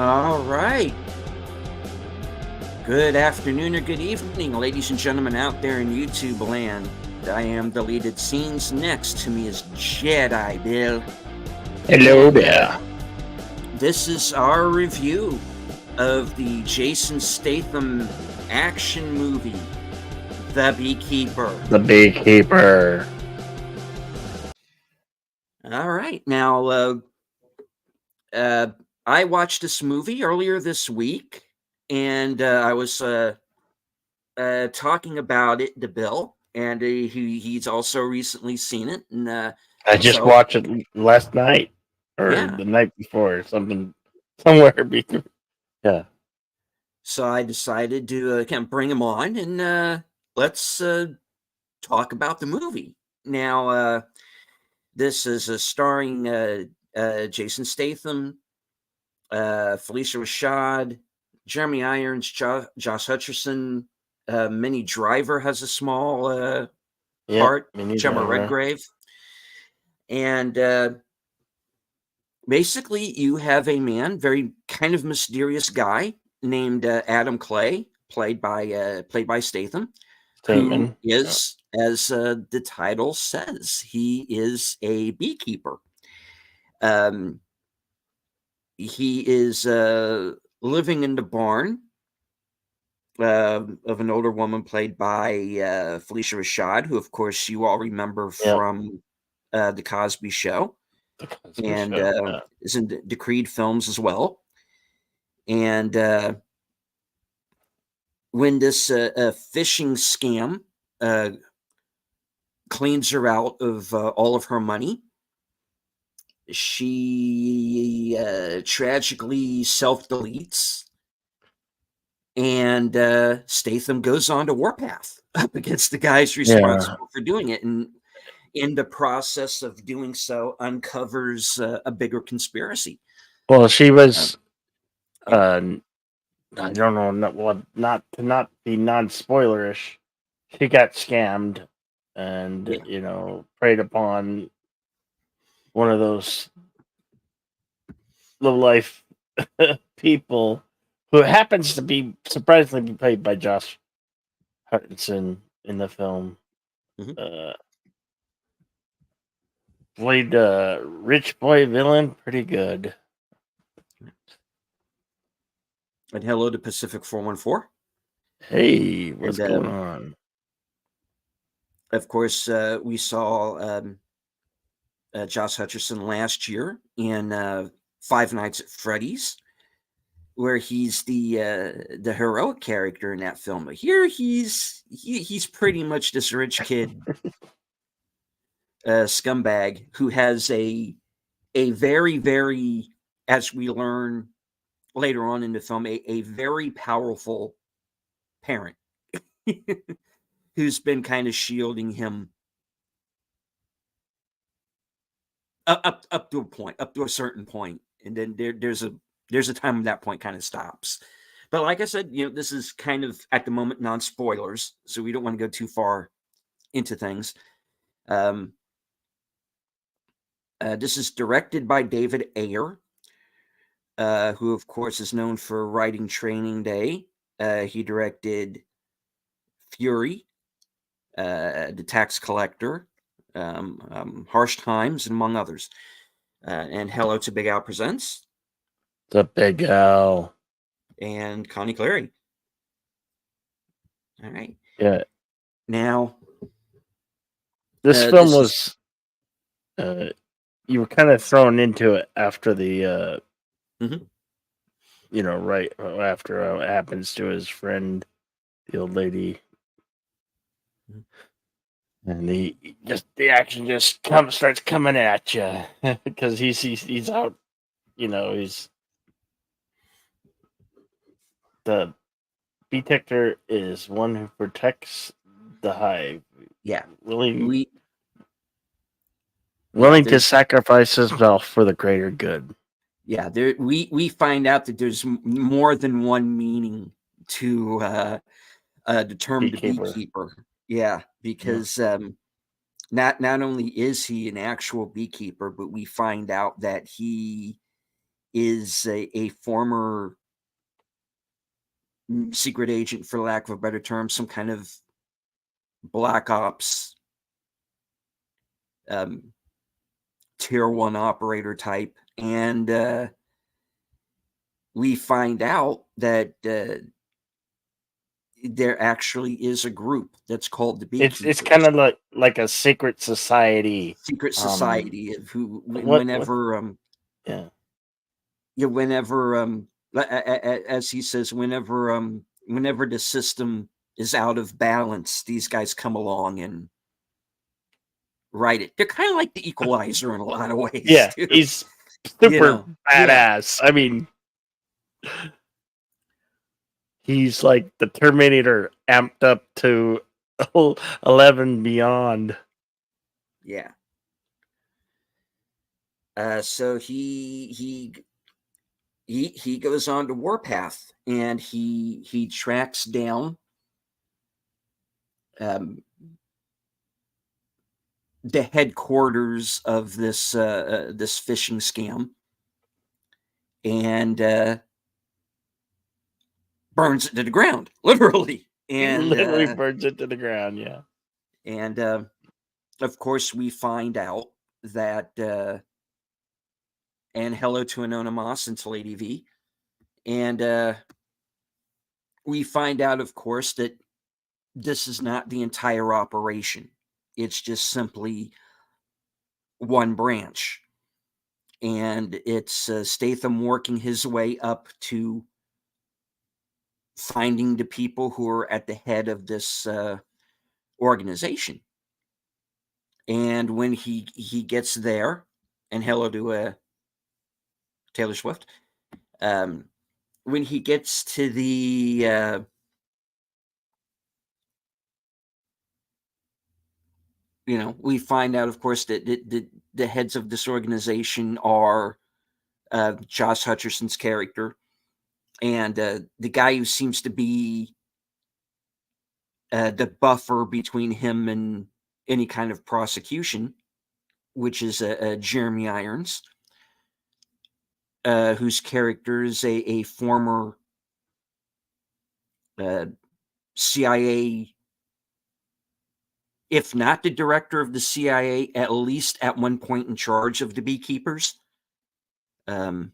All right. Good afternoon or good evening, ladies and gentlemen out there in YouTube land. I am Deleted Scenes. Next to me is Jedi Bill. Hello there. This is our review of the Jason Statham action movie, The Beekeeper. The Beekeeper. All right. Now, I watched this movie earlier this week, and I was talking about it to Bill, and he's also recently seen it. And I just watched it last night or the night before, or something, somewhere between. Yeah. So I decided to kind of bring him on and let's talk about the movie. Now, this is starring Jason Statham, Felicia Rashad, Jeremy Irons, Josh Hutcherson. Minnie Driver has a small part. Gemma Redgrave. And basically, you have a man, very kind of mysterious guy named Adam Clay, played by Statham, who is, as the title says, he is a beekeeper. He is living in the barn of an older woman played by Felicia Rashad, who, of course, you all remember from The Cosby Show, and is in the Creed films as well. And when this phishing scam cleans her out of all of her money, she tragically self-deletes, and Statham goes on to warpath up against the guys responsible for doing it, and in the process of doing so uncovers a bigger conspiracy. Well, she was I don't know, not to be non-spoilerish, she got scammed and preyed upon one of those low-life people who happens to be surprisingly played by Josh Hutcherson in the film. Played rich boy villain pretty good. And hello to Pacific 414. Hey, what's going on? Of course, we saw Josh Hutcherson last year in Five Nights at Freddy's, where he's the heroic character in that film. But here he's pretty much this rich kid, scumbag, who has a very, very, as we learn later on in the film, a very powerful parent who's been kind of shielding him up to a point, up to a certain point, and then there's a time when that point kind of stops. But like I said, this is kind of at the moment non-spoilers, so we don't want to go too far into things. This is directed by David Ayer, who of course is known for writing Training Day. He directed Fury, The Tax Collector, Harsh Times, and among others. And Hello to Big Al Presents. The Big Al. And Connie Clary. All right. Yeah. Now, this film was, you were kind of thrown into it after the, right after what happens to his friend, the old lady. And the action just starts coming at you because he's out, he's the detector is one who protects the hive. Yeah, willing to sacrifice himself for the greater good. Yeah, we find out that there's more than one meaning to the term beekeeper. Yeah, because not only is he an actual beekeeper, but we find out that he is a former secret agent, for lack of a better term, some kind of black ops um, tier one operator type, and we find out that there actually is a group that's called the It's kind Beekeepers, of like a secret society. secret Um, society of who, what? whenever Yeah, yeah, whenever as he says, whenever the system is out of balance, these guys come along and right it. They're kind of like the equalizer in a lot of ways yeah. too. He's You super know, yeah, badass. I mean, he's like the Terminator amped up to 11 beyond. yeah. So he goes on to Warpath, and he tracks down um, the headquarters of this phishing scam, and burns it to the ground, literally. Literally burns it to the ground. Yeah. And of course, we find out that and hello to Anonymous and to Lady V, and we find out, of course, that this is not the entire operation. It's just simply one branch, and it's Statham working his way up to finding the people who are at the head of this organization. And when he gets there, and hello to Taylor Swift, um, when he gets to we find out, of course, that the heads of this organization are Josh Hutcherson's character, and the guy who seems to be the buffer between him and any kind of prosecution, which is Jeremy Irons, whose character is a former uh, CIA, if not the director of the CIA, at least at one point in charge of the Beekeepers. Um,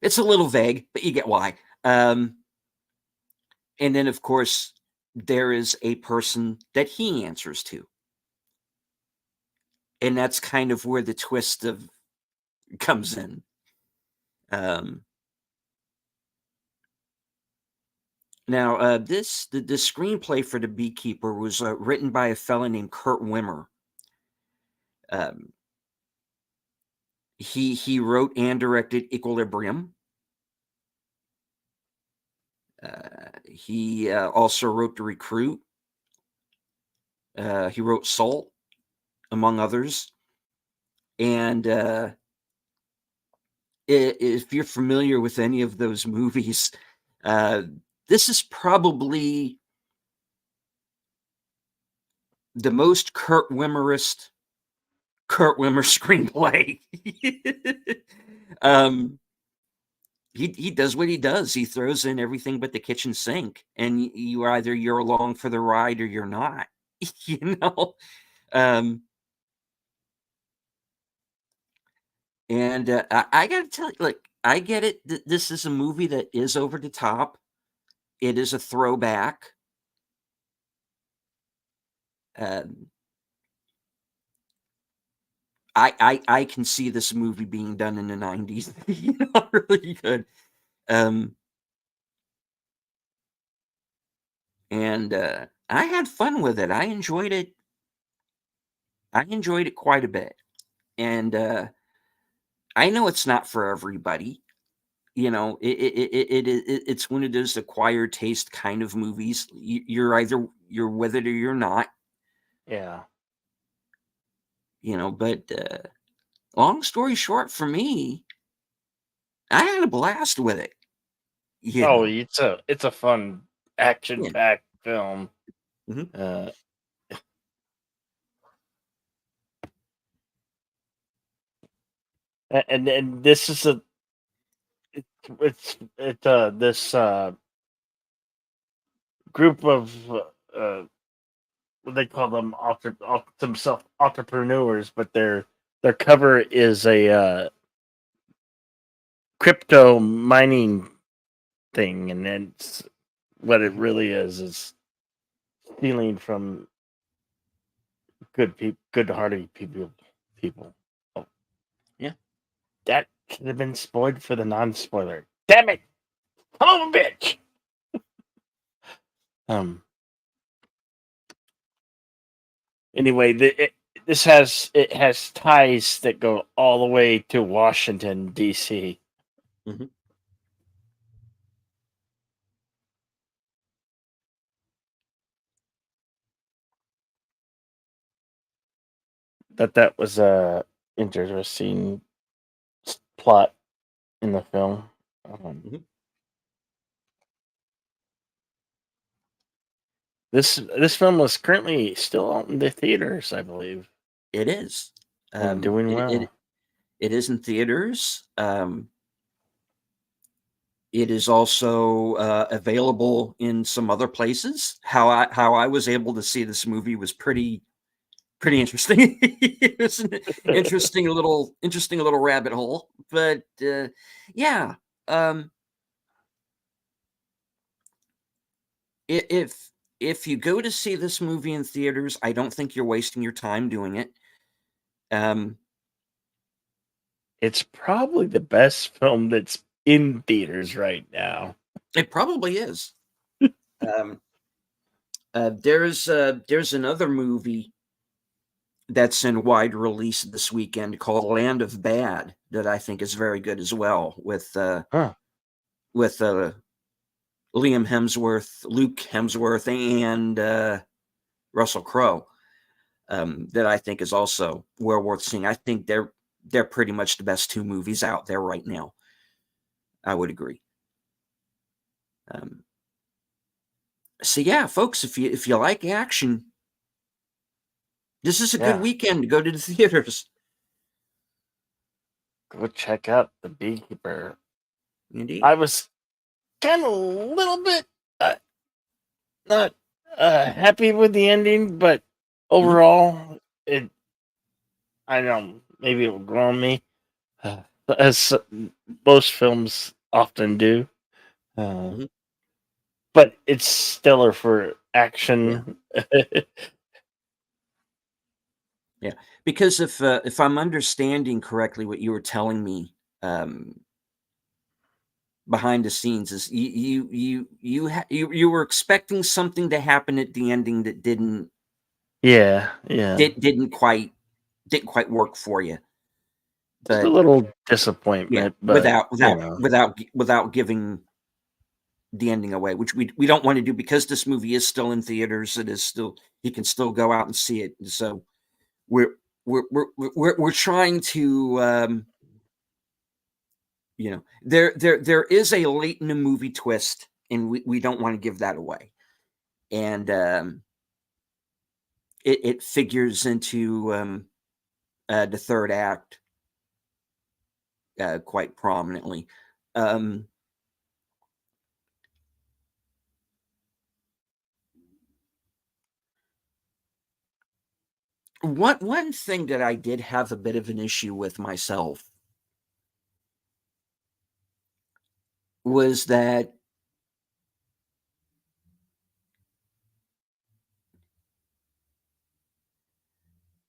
it's a little vague, but you get why. And then, of course, there is a person that he answers to. And that's kind of where the twist of comes in. Um, Now, the screenplay for The Beekeeper was written by a fellow named Kurt Wimmer. Um, he wrote and directed Equilibrium. He also wrote The Recruit. He wrote Salt, among others. And if you're familiar with any of those movies, this is probably the most Kurt Wimmer screenplay. um, he does what he does. He throws in everything but the kitchen sink, and you're along for the ride or you're not. you know. Um, and I got to tell you, like, I get it. This is a movie that is over the top. It is a throwback. Um, I can see this movie being done in the 90s. Really good. Um, and I had fun with it. I enjoyed it. I enjoyed it quite a bit. And I know it's not for everybody. It's one of those acquired taste kind of movies. You're with it or you're not. Yeah. But long story short, for me, I had a blast with it. You Oh, know, it's a fun action yeah. packed film. Mhm. Uh, And this is a it's this group of uh, what they call them themselves entrepreneurs, but their cover is a crypto mining thing, and then what it really is stealing from good-hearted people. People. Oh, Yeah. that should have been spoiled for the non-spoiler. Damn it! Son of a bitch. Um. Anyway, it has ties that go all the way to Washington D.C. Mhm. That was a interesting plot in the film. Mhm. This film is currently still out in the theaters, I believe, It is. and doing It, well. it it is in theaters. It is also available in some other places. How I was able to see this movie was pretty interesting. It was an interesting little rabbit hole. But yeah, um, if you go to see this movie in theaters, I don't think you're wasting your time doing it. Um, It's probably the best film that's in theaters right now. it probably is. Um, there's another movie that's in wide release this weekend called Land of Bad that I think is very good as well Huh. with Liam Hemsworth, Luke Hemsworth, and Russell Crowe. That I think is also well worth seeing. I think they're pretty much the best two movies out there right now. I would agree. Um, so yeah, folks, if you like action, this is a good Yeah. weekend to go to the theaters. Go check out The Beekeeper. Indeed. I was kind of a little bit uh, not happy with the ending, but Mhm, overall, it I don't know, maybe it will grow on me, uh, as most films often do. Uh, mhm. but it's stellar for Yeah, action. yeah. Because if I'm understanding correctly, what you were telling me um, behind the scenes is you were expecting something to happen at the ending that Yeah, yeah. didn't quite work for you, Just a but little yeah, disappointment, but without giving the ending away, which we don't want to do because this movie is still in theaters. It is still you can still go out and see it. So we're we're trying to there is a late in the movie twist, and we don't want to give that away, and it figures into the third act quite prominently. Um, one thing that I did have a bit of an issue with myself was that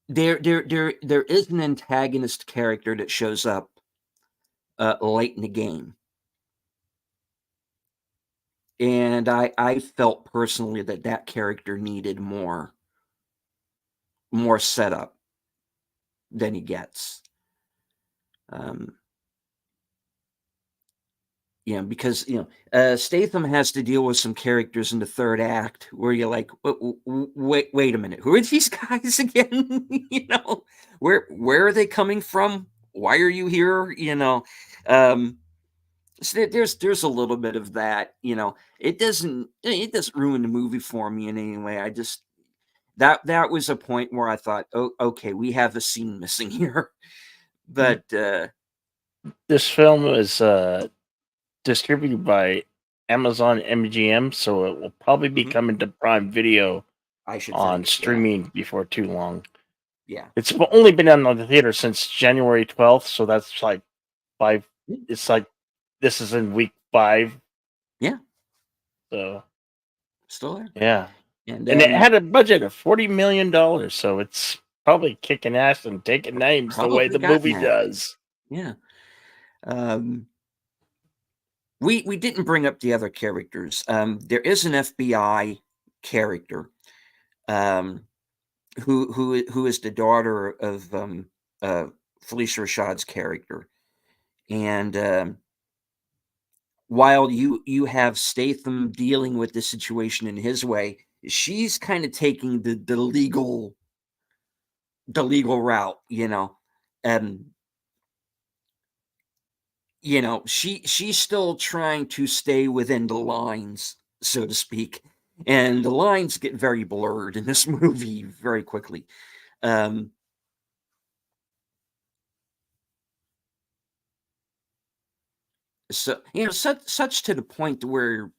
there is an antagonist character that shows up late in the game, and I felt personally that that character needed more setup than he gets. Um, because Statham has to deal with some characters in the third act where you're like, wait a minute, who are these guys again? Where are they coming from? Why are you here? Um, so there's a little bit of that. It doesn't ruin the movie for me in any way. I just that was a point where I thought, oh, okay, we have a scene missing here, Mhm. but. This film is distributed by Amazon MGM, so it will probably be Mhm. coming to Prime Video I should on think. Yeah. streaming before too long. Yeah. It's only been on the theater since January 12th, so that's like five. Mm, It's like this is in week 5, yeah. so Still there. yeah. And And it had a budget of $40 million, so it's probably kicking ass and taking names the way probably the gotten movie that. does. Yeah. Um, we didn't bring up the other characters. There is an FBI character, um, who is the daughter of uh, Felicia Rashad's character, and while you have Statham dealing with the situation in his way, she's kind of taking the legal route, and she's still trying to stay within the lines, so to speak, and the lines get very blurred in this movie very quickly. Um, so such to the point where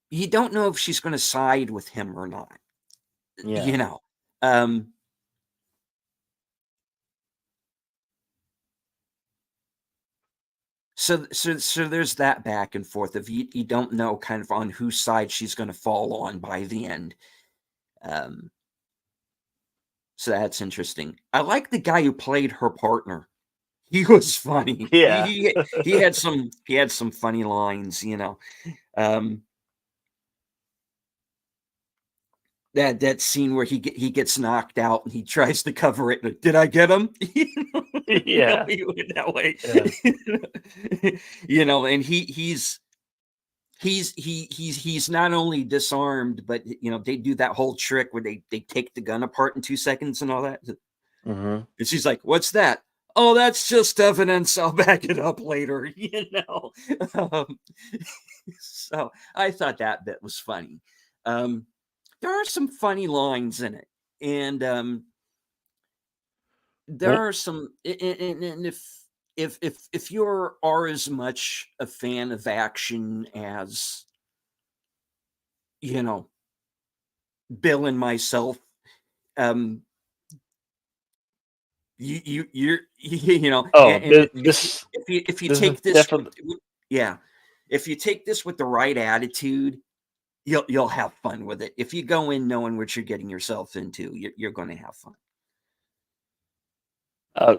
you don't know if she's going to side with him or not. Yeah. You know, um, so there's that back and forth of you don't know kind of on whose side she's going to fall on by the end. Um, so that's interesting. I like the guy who played her partner. He was funny. Yeah. He had some funny lines. Um, that scene where he gets knocked out and he tries to cover it. Did I get him? Yeah. He went that way. Yeah. And he's not only disarmed, but they do that whole trick where they take the gun apart in 2 seconds and all that. Hmm. And she's like, "What's that?" "Oh, that's just evidence. I'll back it up later." Um, so I thought that bit was funny. Um, there are some funny lines in it, and there Well, are some. And if you are as much a fan of action as you know Bill and myself, um, oh, and if you this is take this definitely. yeah, if you take this with the right attitude, you'll have fun with it. If you go in knowing what you're getting yourself into, you're going to have fun. Uh,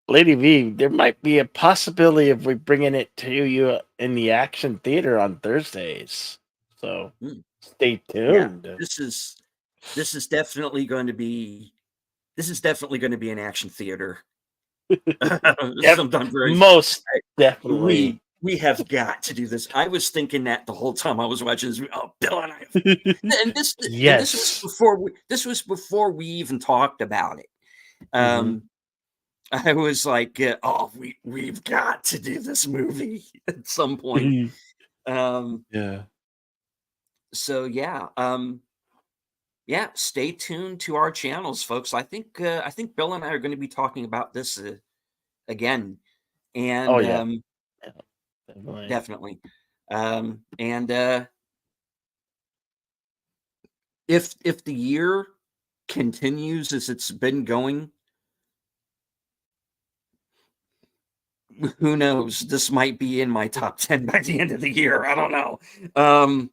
Lady V, there might be a possibility of we bringing it to you in the action theater on Thursdays. So Mm, stay yeah, tuned. this is definitely going to be an action theater. Yep, Sometime very most I- definitely. we have got to do this. I was thinking that the whole time I was watching this. Oh, Bill and I, and this was Yes. before we even talked about it. Hmm. Um, I was like, oh, we've got to do this movie at some point. Um, Yeah. so yeah, stay tuned to our channels, folks. I think Bill and I are going to be talking about this again, Oh and yeah. Yeah, definitely. definitely. And if the year continues as it's been going, who knows? This might be in my top 10 by the end of the year. I don't know. Um,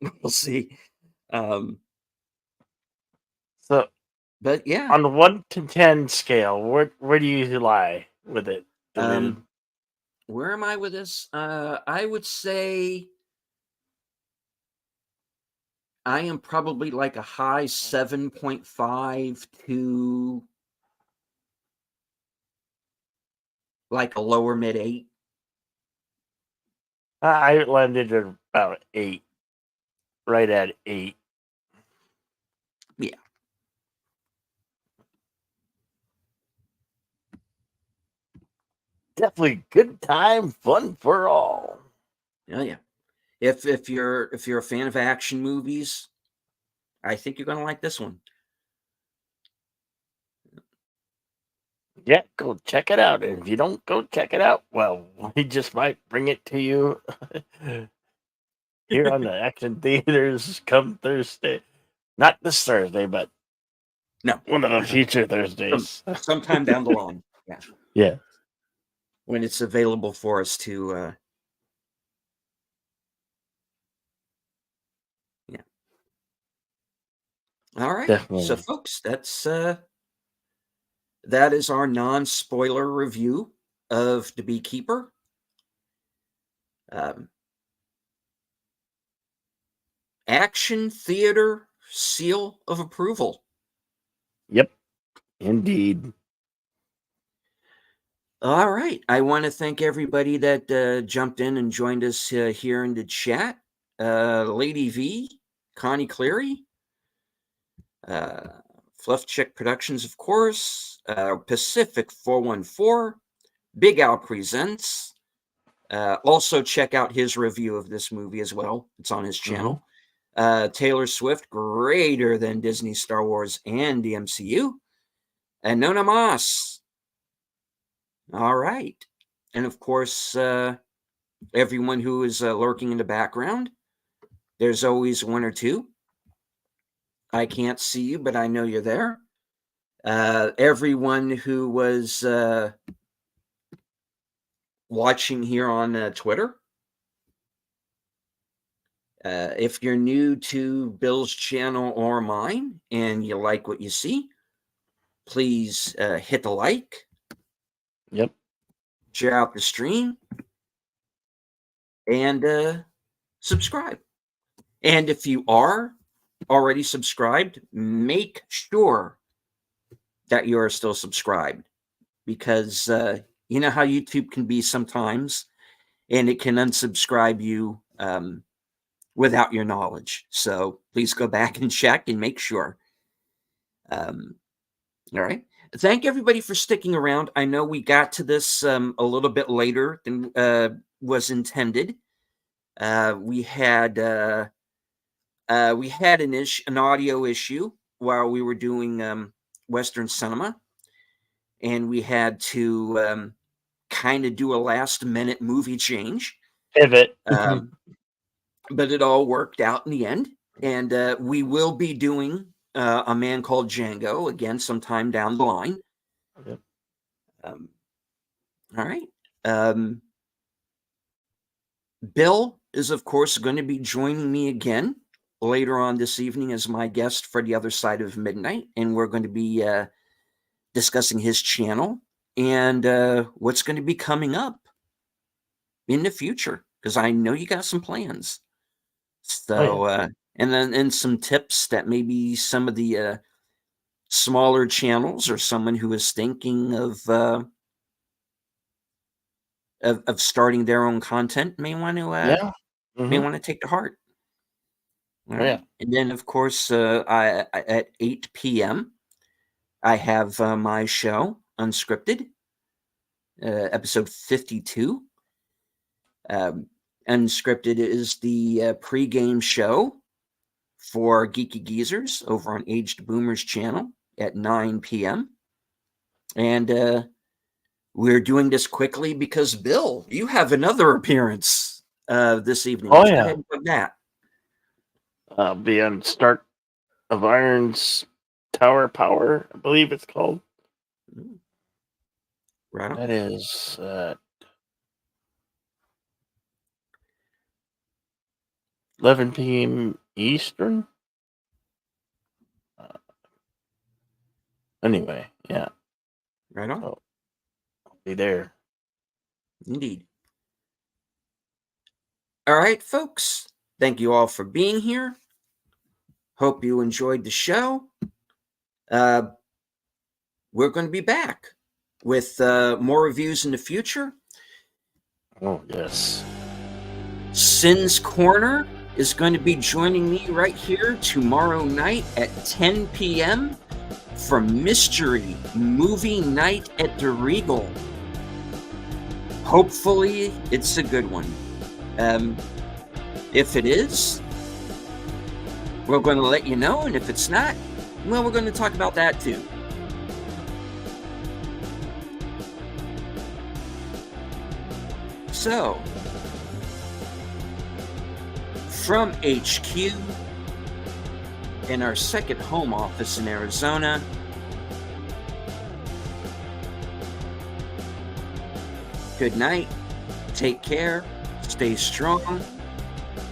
we'll see. Um, So but yeah, on the 1 to 10 scale, where do you lie with it, David? um, where am I with this? I would say I am probably like a high 7.5 to like a lower mid 8. I landed at about 8, right at 8. Yeah. Definitely good time, fun for all. Oh yeah. If you're a fan of action movies, I think you're gonna like this one. Yeah, go check it out. And if you don't go check it out, well, we just might bring it to you here on the Action Theaters come Thursday. Not this Thursday, but No, one of the future Thursdays. sometime down the line. Yeah, Yeah, when it's available for us to. Yeah. All right. So, definitely. folks, that is our non-spoiler review of The Beekeeper. Um, Action theater seal of approval. Yep, indeed. All right. I want to thank everybody that jumped in and joined us here in the chat. Lady V, Connie Cleary, Fluff Chick Productions, of course, Pacific 414, Big Al Presents. Also, check out his review of this movie as well. It's on his channel. Taylor Swift, greater than Disney, Star Wars, and the MCU. And Nona Moss. All right. And of course, everyone who is lurking in the background, there's always one or two. I can't see you, but I know you're there. Everyone who was watching here on Twitter, if you're new to Bill's channel or mine and you like what you see, please hit the like. Yep. Share out the stream. And subscribe. And if you are already subscribed, make sure that you are still subscribed, because you know how YouTube can be sometimes, and it can unsubscribe you without your knowledge. So please go back and check and make sure. All right. Thank everybody for sticking around. I know we got to this a little bit later than was intended. We had an audio issue while we were doing Western cinema, and we had to kind of do a last minute movie change. Pivot. But it all worked out in the end, and we will be doing A Man Called Django again sometime down the line. Yep. All right. Bill is, of course, going to be joining me again later on this evening as my guest for The Other Side of Midnight, and we're going to be discussing his channel and what's going to be coming up in the future, because I know you got some plans. So, and some tips that maybe some of the smaller channels or someone who is thinking of starting their own content may want to take to heart. All right. And then, of course, at 8 p.m., I have my show, Unscripted, episode 52. Unscripted is the pregame show for Geeky Geezers over on Aged Boomers channel at 9 p.m. And we're doing this quickly because, Bill, you have another appearance this evening. Let's go ahead and put that. I'll be on Start of Iron's Tower Power, I believe it's called. Right on. That is 11 p.m. Eastern. Anyway, yeah. Right on. So, I'll be there. Indeed. All right, folks. Thank you all for being here. Hope you enjoyed the show. We're going to be back with more reviews in the future. Oh, yes. Sin's Corner is going to be joining me right here tomorrow night at 10 p.m. for Mystery Movie Night at the Regal. Hopefully, it's a good one. If it is, we're going to let you know, and if it's not, well, we're going to talk about that too. So, from HQ in our second home office in Arizona, good night, take care, stay strong,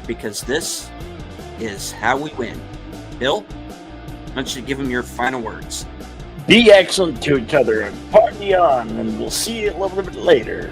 because this is how we win. Bill, why don't you give him your final words? Be excellent to each other and party on, and we'll see you a little bit later.